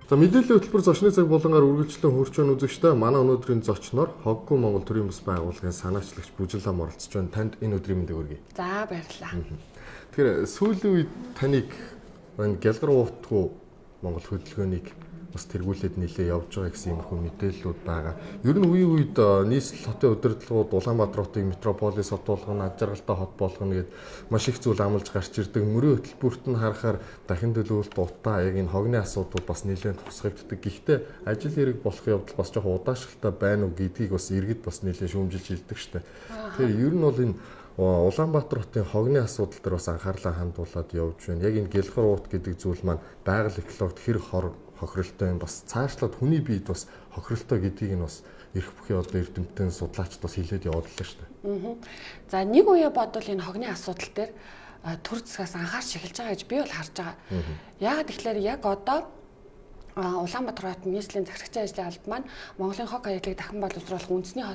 За мэдээллийн хөтөлбөр зочны цаг болонгаар үргэлжлэн хурж байгаа үзэгчдээ манай өнөөдрийн зочноор Хоггүй Монгол төрийн бас байгууллагын санаачлагч Бүжиглам оролцож байна. Танд энэ өдрийн мэндийг хүргэе. За баярлалаа. Тэгэхээр сүүлийн үед таныг гялгар уутгүй Монгол хөдөлгөөнийг бас тэргүүлээд нэлээ явж байгаа гэсэн иймэрхүү мэдээллүүд байгаа. Ер нь үе үед нийслэл хотын удирдлагууд Улаанбаатар хотыг метрополис хот болгоно, ад жаргалтай хот болгоно гэд маш их зүйл амлаж гарч ирдэг. Мөрийн хөтөлбөрт нь харахаар дахин төлөвлөлт утаа яг энэ хогны асуудал бас нэлээд тусгагддаг. Гэхдээ ажил хэрэг болох явдал бас жоох удаашралтай байна уу гэдгийг бас иргэд бас нэлээд шүүмжилж хэлдэг штэ. Тэгэхээр ер нь бол энэ Улаанбаатар хотын хогны асуудал дээр бас анхаарлаа хандуулад явж байна. Яг энэ гялгар уут гэдэг зүйл маань байгаль экологт хэр хохиролтой юм, бас цаашлаад хүний биед бас хохиролтой гэдгийг нь бас эрх бүхий одоо эрдэмтэн судлаачд бас хэлээд явууллаа шүү дээ. За нэг үе бодвол энэ хогны асуудал дээр төр засгаас анхаарч эхэлж байгаа гэж би бол харж байгаа. Яагаад тэгэхээр яг одоо Улаанбаатар хотын нийслэлийн захирагчийн ажлын алба маань Монголын хог аялагийг дахин боловсруулах үндэсний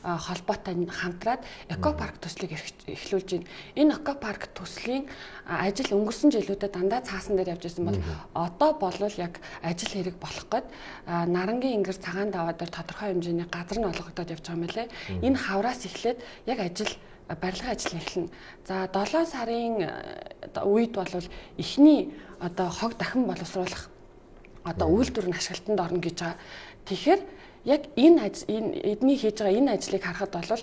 холбоотой хамтраад экопарк төслийг эхлүүлж байна. Энэ экопарк төслийн ажил өнгөрсөн жилүүдэд дандаа цаасан дээр явж байсан бол одоо болвол яг ажил хэрэг болох гээд Нарангийн ингэр цагаан даваа дээр тодорхой хэмжээний газар нь олгогдоод явж байгаа юм лээ. Энэ хавраас эхлээд яг ажил барилгын ажил эхэлнэ. За 7 сарын үед болвол эхний одоо хог дахин боловсруулах одоо үйлдвэр нь ашиглалтанд орно гэж байгаа. Тэгэхээр яг эдний хийж байгаа энэ ажлыг харахад бол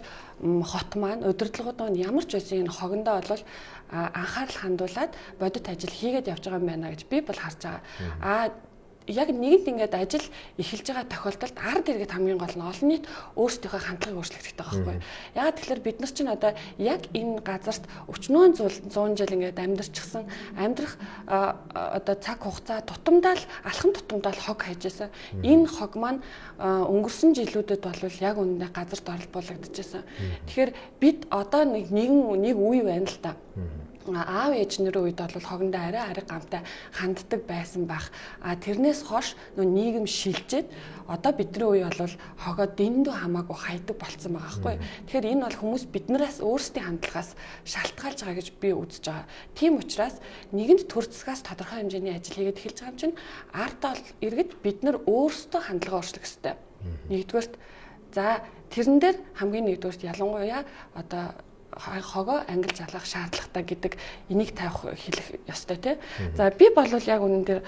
хот маань удирдлагууд нь ямар ч байсан энэ хогондоо бол анхаарал хандуулад бодит ажил хийгээд явж байгаа юм байна гэж би бол харж байгаа. Яг нэгэнт ингээд ажил эхэлж байгаа тохиолдолд ард иргэд хамгийн гол нь олон нийт өөрсдийнхөө хандлагыг өөрчлөх хэрэгтэй байгаа байхгүй. Ягаад тэгэхээр бид нар чинь одоо яг энэ газарт өчнөө 100 жил ингээд амьдарчихсан амьдрах одоо цаг хугацаа тутамдаа л алхам тутамдаа л хог хайжсэн. Энэ хог маань өнгөрсөн жилүүдэд бол яг үнэндээ газарт оролцуулагдчихсан. Тэгэхээр бид одоо нэг үе байна л да. Аав ээжнэрийн үед бол хогондоо арай гамтай ханддаг байсан бах. Тэрнээс хойш нийгэм шилжээд одоо бидний үе бол хогоо дэндүү хамаагүй хайдаг болцсон байгаа байхгүй. Тэгэхээр энэ бол хүмүүс биднээс өөрсдийн хандлагаас шалтгаалж байгаа гэж би үзэж байгаа. Тийм учраас нэгэнд төр засгаас тодорхой хэмжээний ажил хийгээд эхэлж байгаа юм чинь ард бол иргэд бид нар өөрсдөө хандлагаа өөрчлөх ёстой. Нэгдүгээрт за тэрэн дээр хамгийн нэгдүгээрт ялангуяа одоо хогоо ангилж алах шаардлагатай гэдэг энийг хэлэх ёстой тий. За би бол яг үнэн дээр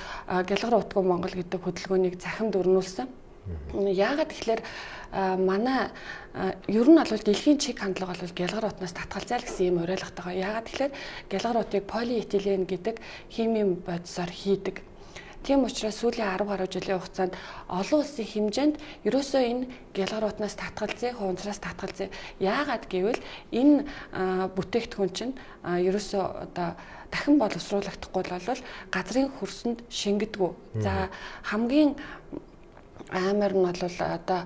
гялгар утгүй Монгол гэдэг хөдөлгөөнийг захимд өрнүүлсэн. Яагаад тэгэхээр манай ер нь бол дэлхийн чиг хандлага бол гялгар утнаас татгалзаа л гэсэн юм уриалгатай байгаа. Яагаад тэгэхээр гялгар утыг полиэтилен гэдэг химийн бодисоор хийдэг. Тийм учраас сүүлийн 10 гаруй жилийн хугацаанд олон улсын хэмжээнд ерөөсөө энэ гялгар утнаас татгалзээ, хуванцраас татгалзээ. Яагаад гэвэл энэ бүтээгдэхүүн чинь ерөөсөө одоо дахин боловсруулагдахгүй бол газрын хөрсөнд шингэдэггүй. За хамгийн амар нь бол одоо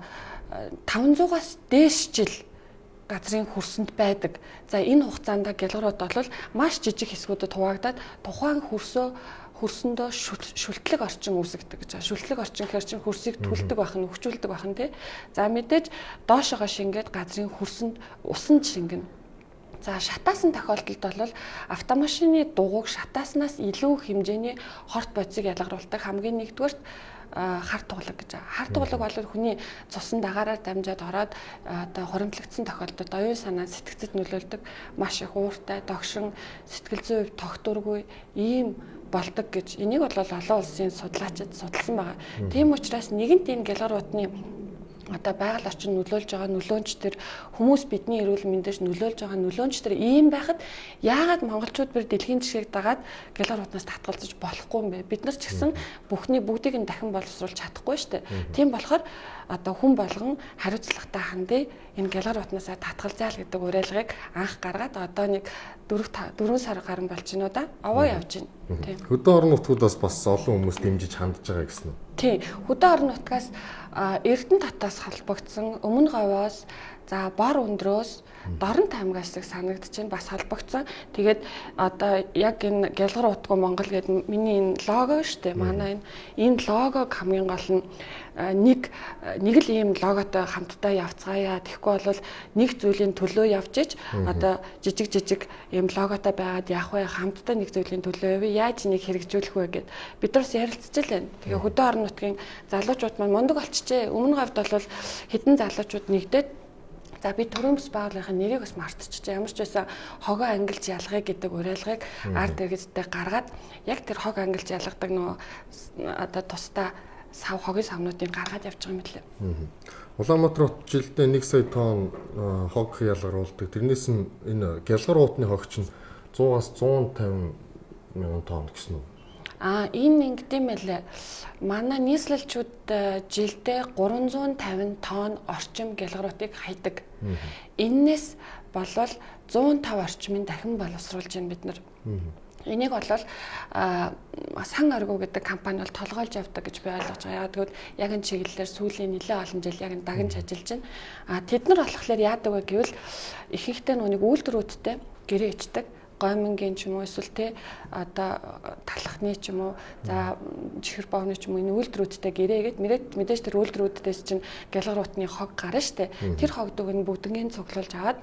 500-аас дээш жил газрын хөрсөнд байдаг. За энэ хугацаанд гялгар ут бол маш жижиг хэсгүүдэд хуваагдаад тухайн хөрсөндөө шүлтлэг орчин үүсгдэг гэж байна. Шүлтлэг орчин гэхэр чинь хөрсийг түлдэг байх нь, өвчүүлдэг байх нь тий. За мэдээж доошогоо шингээд газрын хөрсөнд усан шингэнэ. За шатаасан тохиолдолд бол автомашины дугуйг шатааснаас илүү хэмжээний хорт бодисыг ялгаруулдаг хамгийн нэгдүгээрт хар тугалаг гэж байна. Хар тугалаг бол хүний цусан дагаараар дамжаад ороод одоо хуримтлагдсан тохиолдолд оюун санаа сэтгцэд нөлөөлдөг маш их ууртай, догшин, сэтгэл зүйн хувьд тогтворгүй ийм болдог гэж энийг бол олон улсын судлаачид судалсан байгаа. Тийм учраас нэгэнт энэ гялгар утны одоо байгаль орчин нөлөөлж байгаа нөлөөнч төр хүмүүс бидний эрүүл мэндэд нөлөөлж байгаа нөлөөнч төр ийм байхад яагаад монголчууд бүр дэлхийн жишгийг дагаад гялгар утнаас татгалзаж болохгүй юм бэ? Бид нар ч гэсэн бүгдийг нь дахин боловсруулж чадахгүй шүү дээ. Тийм болохоор одоо хүн болгон хариуцлагатай хандъя энэ гялгар утнаасаа татгалзаал гэдэг уриалгыг анх гаргаад одоо нэг 4 сар гарсан болж байна уу да? Овоо явж байна. Тийм. Хөдөө орон нутгуудаас бас олон хүмүүс дэмжиж хандж байгаа гэсэн үү? Тийм. Хөдөө орон нутгаас Эрдэнэ татаас холбогдсон өмнө говьоос За бор өндрөөс дорн таймгаас шиг санагдчихэв бас холбогдсон. Тэгээд одоо яг энэ Гялгар утга Монгол гэдэг миний энэ лого шүү дээ. Манай энэ логог хамгийн гол нь нэг л ийм логотой хамтдаа явцгаая. Тэгэхгүй бол нэг зүйлийн төлөө явж ич одоо жижиг ийм логотой байгаад явах вэ? Хамтдаа нэг зүйлийн төлөө явъя. Яаж энийг хэрэгжүүлэх вэ гэд бид нарс ярилцж байна. Тэгээ хөдөө орон нутгийн залуучууд маань мундаг болчихжээ. Өмнө говьд бол хэдэн залуучууд нэгдээд за би төрөмс байгууллагын нэрийг бас мартчихжээ. Ямар ч байсан хогоо ангилж ялгая гэдэг уриалгыг ард иргэдтэй гаргаад яг тэр хог ангилж ялгадаг нөгөө одоо тусдаа сав хогийн савнуудыг гаргаад явж байгаа юм лээ. Улаанбаатар хот жилдээ 1 сая тонн хог ялгаруулдаг. Тэрнээс нь энэ Гялгар уутны хог чинь 100-аас 150 мянган тонн гэсэн үү? Энэ ингэдэм байлээ. Манай нийслэлчүүд жилдээ 350 тонн орчим Гялгаруутыг хайдаг. Эннээс болвол 105 орчмын дахин боловсруулж байна бид нар. Энийг бол сан оргуу гэдэг компани бол толгойлж явдаг гэж би ойлгож байгаа. Тэгвэл яг энэ чиглэлээр сүүлийн нэлээд олон жил яг энэ дагнж ажиллаж байна. Тэд нар болохоор яадаг вэ гэвэл ихэнхдээ нүг үйлдвэрүүдтэй гэрээ ичдэг. Гомингийн ч юм уу эсвэл те одоо талхны ч юм уу за чихэр боовны ч юм уу энэ үйлдвэрүүдтэй гэрээгээд мэдээж тэр үйлдвэрүүдээс чинь Гялгаруутны хог гарна штэ. Тэр хогдог энэ бүгднийг цуглуулж аваад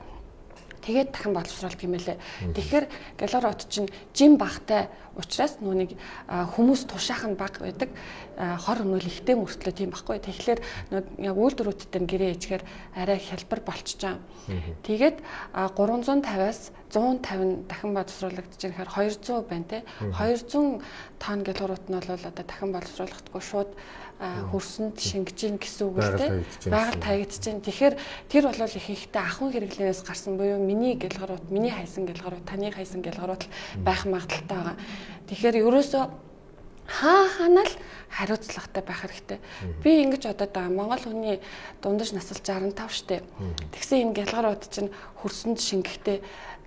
тэгээд дахин боловсруулдаг юм лээ. Тэгэхээр Гялгаруут чинь жим багтай учраас нүуник хүмүүс тушаах нь баг байдаг. Хор өнөөл ихтэй мөртлөө тийм баггүй. Тэгэхээр яг үйлдвэрүүдтэй гэрээ ичгээр арай хялбар болчихж байгаа. Тэгээд 350-аас 150 дахин боловсруулагдаж байгаа хэрэг 200 байна те. 200 тонн Гялгаруут нь бол одоо дахин боловсруулахдаггүй шууд хөрсөнд шингэж ийн гэсэн үг л те. Байгаль таягдж байна. Тэгэхээр тэр бол ихэнхдээ ахуйн хэрэглээс гарсан буюу миний Гялгаруут, миний хайсан Гялгаруут, таны хайсан Гялгаруут байх магадaltaй байгаа. Тэгэхээр ерөөсөө хаана л хариуцлагатай байх хэрэгтэй. Би ингэж бодоод байгаа. Монгол хүний дундаж насал 65 штэ. Тэгсэн энэ Гялгаруут чинь хөрсөнд шингэхдээ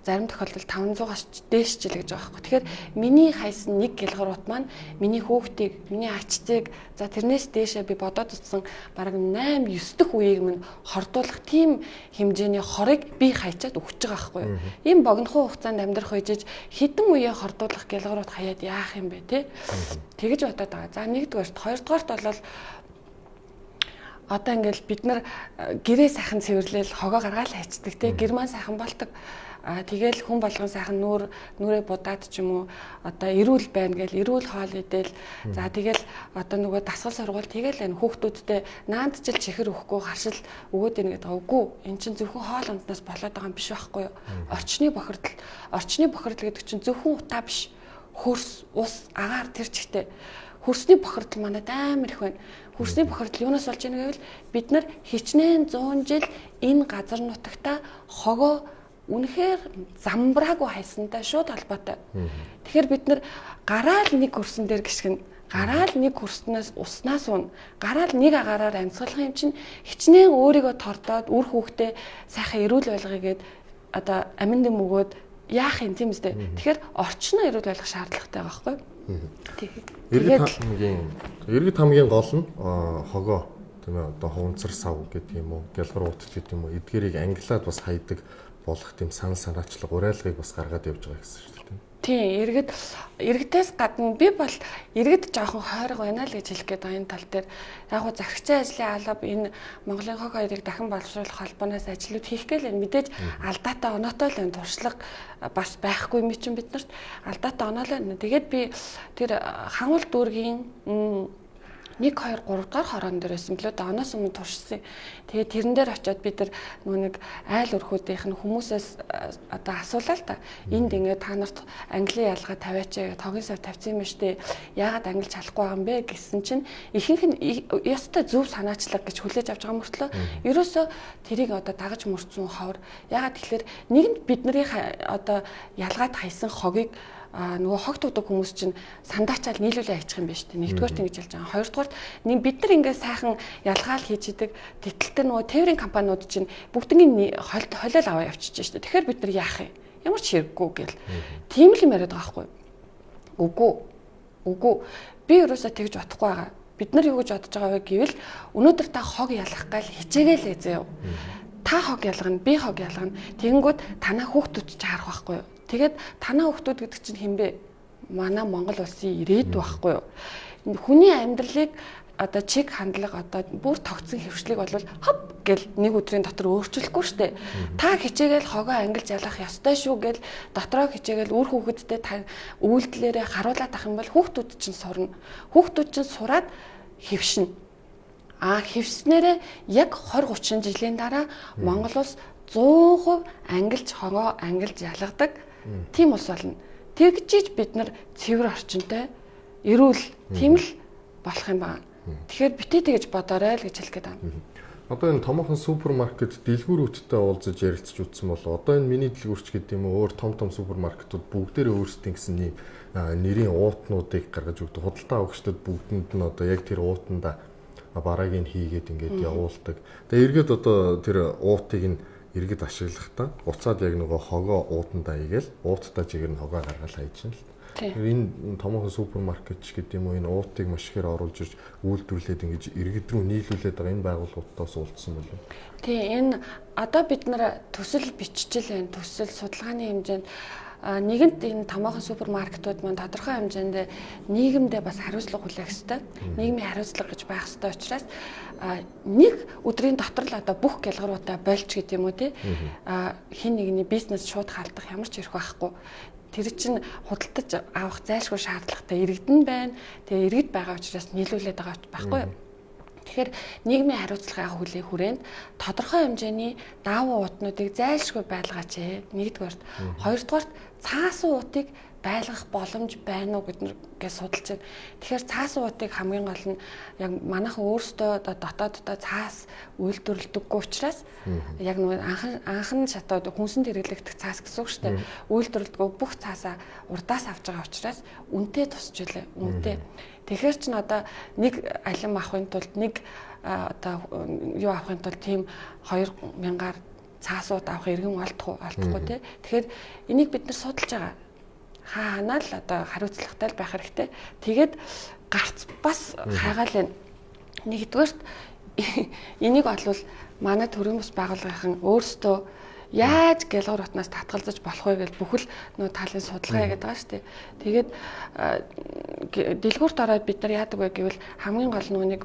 зарим тохиолдолд 500-аас дээш ч л гэж байгаа байхгүй. Тэгэхээр миний хайсан нэг Гялгаруут маань миний хүүхдийг, миний ачтыг за тэрнээс дээшээ би бодоод утсан бараг 8 9 дэх үеийг минь хордуулах тийм хэмжээний хорыг би хайчаад өгч байгаа байхгүй. Ийм богинохон хугацаанд амьдрах үежиж хэдэн үеэ хордуулах Гялгаруут хаяад яах юм бэ те? Тэгэж бодоод байгаа. За нэгдүгээрт, хоёрдугаарт бол одоо ингээл бид нар гэрээ сайхан цэвэрлээл хогоо гаргаал хайцдаг те. Герман сайхан болдог. Тэгэл хүн болгон сайхан нүрээ будаад ч юм уу одоо эрүүл байна гэл эрүүл хоол идэл за тэгэл одоо нөгөө дасгал сургууль тэгэл энэ хүүхдүүдтэй наанд жил чихэр өгөхгүй харшил өгөөд ийн гэдэг үгүй эн чинь зөвхөн хоол унднаас болоод байгаа юм биш байхгүй юу? Орчны бохирдол гэдэг чинь зөвхөн утаа биш хөрс ус агаар тэр чигтээ хөрсний бохирдол манад амар их байна. Хөрсний бохирдол юунаас болж ийн гэвэл бид нар хичнээн 100 жил энэ газар нутагта хогоо үнэхээр замбраагүй хайсантай шууд холбоотой. Тэгэхээр бид нар гараал нэг хөрсөн дээр гიშгэн, гараал нэг хөрснөөс уснаас уун, гараал нэг агаараар амьсгалах юм чинь хичнээн өөрийгөө тордоод үр хүүхдээ сайхан эрүүл байлгая гээд одоо амин дэм өгөөд яах юм тийм үстэй. Тэгэхээр орчноо эрүүл байлгах шаардлагатай байгаа байхгүй. Иргэд хамгийн гол нь хогоо тийм ээ одоо хуванцар сав гэдэг юм уу, Гялгаруут гэдэг юм уу, эдгээрийг ангилаад бас хайдаг болох тийм санал санаачлаг уриалгыг бас гаргаад явж байгаа гэсэн шүү дээ. Тийм, иргэдээс гадна би бол иргэд жоохон хойрог байна л гэж хэлэх гээд байгаа энэ тал дээр. Яг гоо захирагчийн ажлын алба энэ Монголын хог хоёрыг дахин боловсруулах холбооноос ажлууд хийх гээл энэ мэдээж алдаатай оноотой л энэ туршлага бас байхгүй юм чинь бид нарт алдаатай оноолоо. Тэгээд би тэр хангул дүүргийн 1 2 3 дахь хорон дээрээс мөлөө оноос өмнө туршсан. Тэгээд тэрэн дээр очиод бид нар нэг айл өрхүүдийнх нь хүмүүсээс одоо асуулаа л та. Энд ингээд та нарт англи ялгаа тавиач тогийн сав тавьсан юм штэ. Яагаад ангилж чадахгүй байгаа юм бэ гэсэн чинь ихэнх нь ёстой зөв санаачлаг гэж хүлээж авч байгаа мөртлөө ерөөсөө тэрийг одоо дагаж мөрцөн ховор. Яагаад тэгэхээр нэгэнд бидний одоо ялгаад хайсан хогийг нөгөө хогт удаг хүмүүс чинь сандаачаал нийлүүлээ аячих юм байна шүү дээ. Нэгдүгээрт ингэж ялж байгаа. Хоёрдугаарт бид нар ингээд сайхан ялгаал хийж идэг тэтгэлтэй нөгөө тээврийн компаниуд чинь бүгднийг холиол аваа явчихж шүү дээ. Тэгэхээр бид нар яах юм? Ямар ч хэрэггүй гэл. Тийм л юм яриад байгаа байхгүй. Үгүй. Би ерөөсөө тэгж бодохгүй байгаа. Бид нар юу гэж бодож байгаа вэ гэвэл өнөөдөр та хог ялах гал хичээгээл заяа. та хог ялгана, би хог ялгана. Тэгэнгүүт танаа хүүхдүүд ч харах байхгүй юу? Тэгээд танаа хүүхдүүд гэдэг чинь хинбэ? Манай Монгол улсын ирээдүй байхгүй юу? Хүний амьдралыг одоо чиг хандлага одоо бүр тогтсон хөвшлийг бол хоп гэл нэг өдрийн дотор өөрчлөхгүй штэ. Та хичээгээл хогоо ангилж ялах ёстой шүү гэл дотроо хичээгээл үр хүүхэдтэй үйлдэлээрээ харуулаад ах юм бол хүүхдүүд чинь сурна. Хүүхдүүд чинь сураад хөвшнө. Хөвснээрээ яг 20-30 жилийн дараа Монгол улс 100% хогоо ангилж ялгадаг тийм улс болно. Тэгжиж бид нар цэвэр орчинтой эрүүл тийм л болох юм байна. Тэгэхээр битээ тэгж бодоорой л гэж хэлэх гээд байна. Одоо энэ томоохон супермаркет дэлгүүрүүдтэй уулзаж ярилцж үзсэн бол одоо энэ миний дэлгүүрч гэдэг юм уу өөр том супермаркетууд бүгдээрээ өөрсдийн гэсэн нэрийн уутнуудыг гаргаж өгдөг. Худалдаа авагчдад бүгдэнд нь одоо яг тэр уутанда барааг нь хийгээд ингээд явуулдаг. Тэгээ эргээд одоо тэр уутыг нь эргээд ашиглахдаа уцаад яг нөгөө хогоо уутандаа игээл ууттай чигээр нь хогоо гаргаад хайж шин л. Энэ томоохон супермаркет ч гэдэг юм уу энэ уутыг маш ихээр оруулж ирж үйлдвэрлээд ингэж иргэд рүү нийлүүлээд байгаа энэ байгууллагуудаас уулзсан болов. Энэ одоо бид нар төсөл биччихэл байна. Төсөл судалгааны хэмжээнд нэгэнт энэ томоохон супермаркетууд маань тодорхой хэмжээнд нийгэмдээ бас хариуцлага хүлээх ёстой. Нийгмийн хариуцлага гэж байх ёстой учраас нэг өдрийн дотор л одоо бүх гялгаруудаа болж гэдэг юм уу тий. Хин нэгний бизнес шууд халдах ямар ч хэрэг байхгүй. Тэр чинь худалдаж авах зайлшгүй шаардлагатай иргэдэн байна. Тэгээ иргэд байгаа учраас нийлүүлээд байгаа байхгүй юу? Тэгэхээр нийгмийн хариуцлагын хүлээх хүрээнд тодорхой хэмжээний даавуу уутнуудыг зайлшгүй байлгаач. Нэгдүгээрт, хоёрдугаарт цаасан уутыг байлгах боломж байна уу гэдгээ судалж байна. Тэгэхээр цаасан уутыг хамгийн гол нь яг манайхан өөрсдөө дотооддоо цаас үйлдвэрлэдэггүй учраас яг нөгөө анхан шатууд хүнсэнд хэрэглэгдэх цаас гэсэн үг шүү дээ. Үйлдвэрлэдэггүй бүх цаасаа урдаас авч байгаа учраас үнэтэй тусч үлээ. Үнэтэй. Тэгэхээр ч н одоо нэг алим авахын тулд нэг одоо юу авахын тулд тийм 2000-аар цаасууд авах иргэн олдохгүй тий. Тэгэхээр энийг бид нар судалж байгаа. Хаанаа л одоо хариуцлагатай байх хэрэгтэй. Тэгээд гарц бас хайгаал байна. Нэгдүгээрт энийг олвол манай төрийн бас байгууллагын өөрсдөө яаж гялгар утнаас татгалзаж болох вэ гэж бүхэл нөө талын судалгаа хийгээд байгаа шүү дээ. Тэгээд дэлгүүрт ороод бид нар яадаг вэ гэвэл хамгийн гол нэг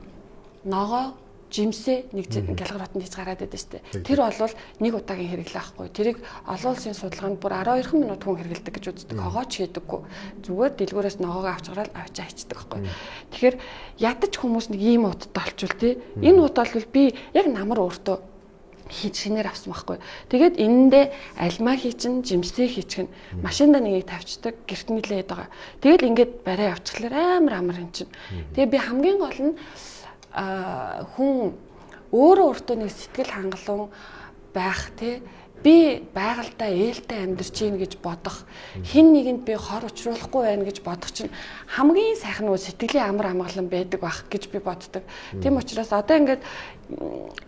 ногоо жимсээ нэг гялгар утанд хийж гараад байдаг шүү дээ. Тэр бол нэг удаагийн хэрэглээ байхгүй. Тэрийг олон улсын судалгаанд бүр 12 минут хүн хэрэглэдэг гэж үздэг. Хогооч хийдэггүй. Зүгээр дэлгүүрээс ногоогоо авч гараад авчаа хийдэг байхгүй. Тэгэхээр ядаж хүмүүс нэг ийм уттай олчвол тий. Энэ ут бол би яг намар өөртөө шинээр авсан байхгүй. Тэгээд энэндээ альмаа хийчин, жимсээ хийчихнэ. Машинда нэгийг тавьчихдаг, гэрт нилээд байгаа. Тэгэл ингээд барай авчихлаар амар юм чинь. Тэгээ би хамгийн гол нь хүн өөртөө нэг сэтгэл хангалуун байх тий. Би байгальдаа ээлтэй амьдарч ийн гэж бодох, хин нэгэнд би хор учруулахгүй байна гэж бодох чинь хамгийн сайхан нь сэтгэлийн амар амгалан байдаг байх гэж би боддог. Тийм учраас одоо ингээд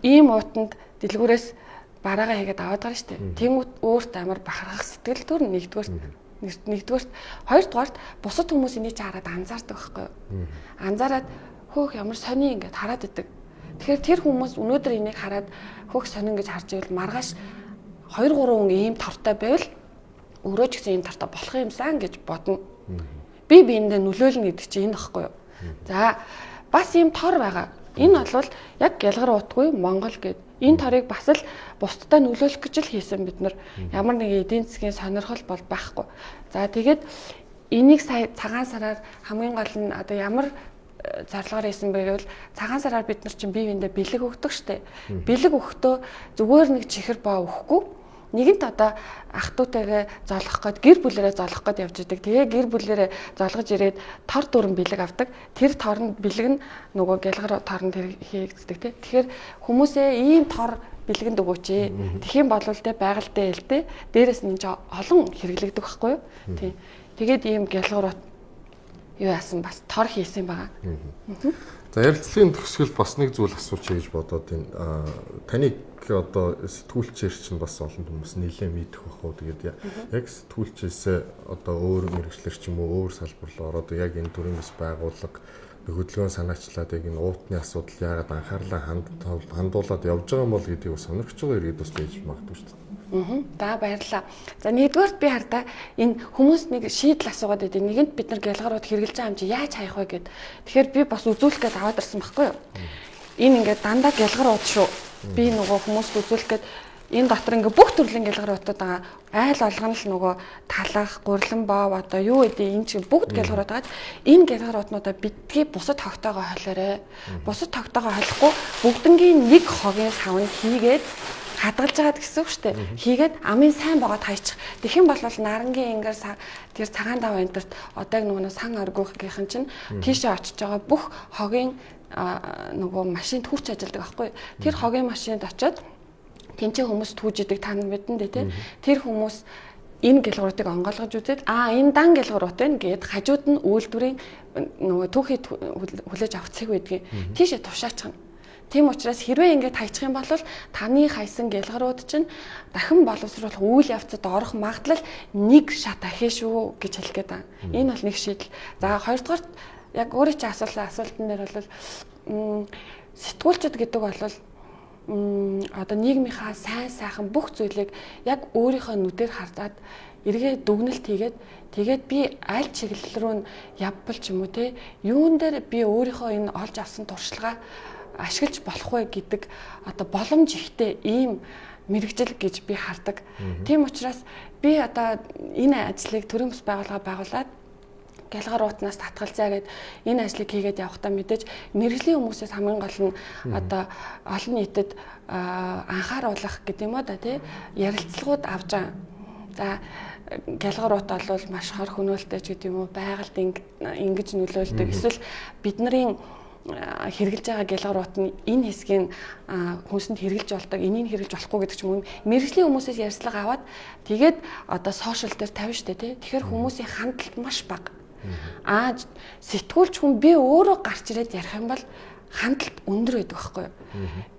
ийм уутанд дэлгүүрээс бараагаа хийгээд аваад байгаа шүү дээ. Тэнгүүт өөрт амар бахархах сэтгэл төр нэгдүгээрт, хоёрдугаарт бусад хүмүүс энийг хараад анзаардаг байхгүй юу? Анзаараад хөөх ямар сони ингээд хараад идэг. Тэгэхээр тэр хүмүүс өнөөдөр энийг хараад хөөх сонин гэж харж ивэл маргааш 2-3 хүн ийм тортой байвал өөрөө ч гэсэн ийм тортой болох юмсан гэж бодно. Би биендээ нөлөөлнө гэдэг чинь энэ байхгүй юу? За бас ийм тор байгаа. Энэ бол яг гялгар утгүй Монгол гэд энэ торыг бас л бусдад нөлөөлөх гэж л хийсэн бид нар. Ямар нэг эдийн засгийн сонирхол бол байхгүй. За тэгээд энийг сая цагаан сараар хамгийн гол нь одоо ямар зарлагаар хийсэн бэ гэвэл цагаан сараар бид нар чинь бие биендээ бэлэг өгдөг штэ. Бэлэг өгөхдөө зүгээр нэг чихэр баа өгөхгүй. Нэгэнт одоо ах トゥ утэйгээ золгох гээд гэр бүлэрээ золгох гээд явж идэг. Тэгээ гэр бүлэрээ золгож ирээд тор дүрэн бэлэг авдаг. Тэр торн бэлэг нь нөгөө гялгар торнд хийгддэг тий. Тэгэхээр хүмүүсээ ийм тор бэлгэнд өгөөч. Тэгэх юм бол тэ байгальтай ээлтэй. Дээрээс нь олон хэрэглэгдэх байхгүй юу? Тий. Тэгээд ийм гялгар юу яасан бас тор хийсэн байгаа. За ярилцлагын төгсгөл бас нэг зүйл асуучих гэж бодоод энэ таныг одоо сэтгүүлчээр чинь бас олон хүмүүс нэлээд мэдэх байх уу. Тэгээд яг сэтгүүлчээс одоо өөр мэрэгчлэр ч юм уу өөр салбар руу ороод яг энэ төрлийн бас байгууллага хөдөлгөөн санаачлаад яг энэ уутны асуудал яагаад анхаарлаа хандуулаад явж байгаа юм бол гэдгийг бас сонирхож байгаа иргэд бас байж магадгүй шүү дээ. За баярлалаа. За нэгдүгээрт би хардаа энэ хүмүүс нэг шийдэл асуугаад байдаг. Нэгэнт бид нар гялгарууд хэрглэж байгаа юм чи яаж хаях вэ гэд. Тэгэхээр би бас үзүүлэх гээд аваад ирсэн байхгүй юу? Энэ ингээд дандаа гялгарууд шүү. Би нөгөө хүмүүст үзүүлэх гээд энэ дотор ингээ бүх төрлийн гялгаруудад байгаа. Айл олгон л нөгөө талах, гурлан бов одоо юу гэдэг энэ чинь бүгд гялгарууд байгаа. Энэ гялгарууднуудаа битгий бусад тогтоогоо холиорой. Бусад тогтоогоо холихгүй бүгднгийн нэг хогийн савнд хийгээд хадгалж байгаа гэсэн үг шүү дээ. Хийгээд амын сайн байгаа тайчих. Тэгэх юм бол нарангийн ингээр тэр цагаан даваа энтерт одоо нөгөө сан оргийнхын чинь тийшээ очиж байгаа бүх хогийн нөгөө машинд хүрч ажилладаг байхгүй. Тэр хогийн машинд очиод тэнцээ хүмүүс түүжидэг та нар мэдэн дээ тий. Тэр хүмүүс энэ гялгууруудыг онгойлгож үзээд энэ дан гялгуурууд байна гэд хажууд нь үйлдвэрийн нөгөө түүхий хүлээж авах цэг байдгийг тийшээ тушаачихна. Тийм учраас хэрвээ ингэж хайчих юм бол таны хайсан гялгарууд чинь дахин боловсруулах үйл явцад орох магадлал нэг шат ахээ шүү гэж хэлэх гээд байна. Энэ бол нэг шийдэл. За хоёрдугаарт яг өөрөө чи асуултан дээр бол сэтгүүлчд гэдэг бол одоо нийгмийнхаа сайн сайхан бүх зүйлийг яг өөрийнхөө нүдээр хардаад эргээ дүгнэлт хийгээд тэгээд би аль чиглэл рүү нь явбал ч юм уу те юун дээр би өөрийнхөө энэ олж авсан туршлагаа ашиглаж болох вэ гэдэг одоо боломж ихтэй ийм мэрэгжил гэж би хардаг. Тийм учраас би одоо энэ ажлыг төрийн бас байгууллага байгуулад гялгаруутнаас татгалзаа гэд энэ ажлыг хийгээд явахдаа мэдээж мэрэгжлийн хүмүүсээс хамгийн гол нь одоо олон нийтэд анхааруулах гэдэг юм уу да тий ярилцлагууд авч байгаа. За гялгаруут бол маш хор хөнөөлтэй ч гэдэг юм уу байгальд ингэж нөлөөлдөг. Эсвэл бидний хэрглэж байгаа гялгаруут нь энэ хэсгийг хүнсэнд хэрглэж болдог, энийг хэрглэж болохгүй гэдэг ч юм уу мэрэгжлийн хүмүүсээс ярьцлага аваад тэгээд одоо сошиал дээр тавина штэ тий. Тэгэхээр хүмүүсийн хандлт маш бага. Сэтгүүлч хүн би өөрөө гарч ирээд ярих юм бол хандлт өндөр байдаг байхгүй юу?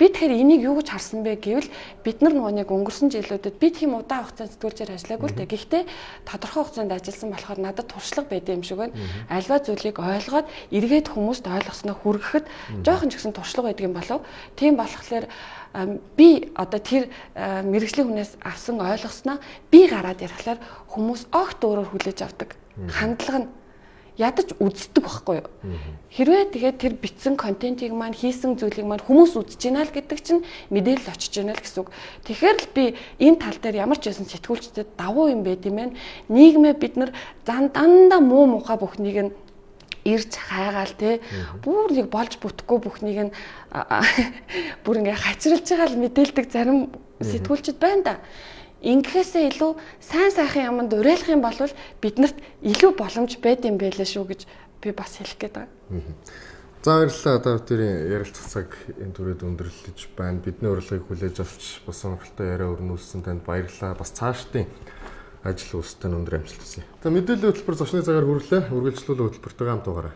Би тэгэхээр энийг юу гэж харсан бэ гэвэл бид нар нөгөө нэг өнгөрсөн жилүүдэд би тийм удаан хугацаанд сэтгүүлчээр ажиллаагүй л дээ. Гэхдээ тодорхой хугацаанд ажилласан болохоор надад туршлага байдаг юм шиг байна. Альва зүйлийг ойлгоод эргээд хүмүүст ойлгосноо хүргэхэд жоохон ч гэсэн туршлага байдаг юм болов. Тийм болохоор би одоо тэр мэрэгжлийн хүнээс авсан ойлгосноо би гараад ярихлаар хүмүүс огт өөрөөр хүлээж авдаг. Хандлага нь ядаж үздэг байхгүй юу. Хэрвээ тэгээд тэр бичсэн контентийг маань хийсэн зүйлийг маань хүмүүс үзэж байна л гэдэг чинь мэдээлэл очиж байна л гэсэн үг. Тэгэхээр л би энэ тал дээр ямар ч байсан сэтгүүлчдэд давуу юм байд юм байна. Нийгмээ бид нар дандаа муу мухай бүхнийг нь ирж хайгаал те бүр нэг болж бүтэхгүй бүхнийг нь бүр ингээ хачирлж байгаа л мэдээлдэг зарим сэтгүүлчд байна да. Ингэхээсээ илүү сайн сайхан юмд уриалах юм бол биднэрт илүү боломж байд юм байлаа шүү гэж би бас хэлэх гээд байгаа. За баярлалаа. Одоо тэрийн ярилцах цаг энэ түрээд өндөрлөж байна. Бидний урилгыг хүлээж авч бас сонирхолтой яриа өрнүүлсэн танд баярлалаа. Бас цаашдын ажил үстэн өндөр амжилт хүсье. За мэдээллийн хөтөлбөр зочны цагаар хүрлээ. Үргэлжлүүлэн хөтөлбөртөө хамт угаарай.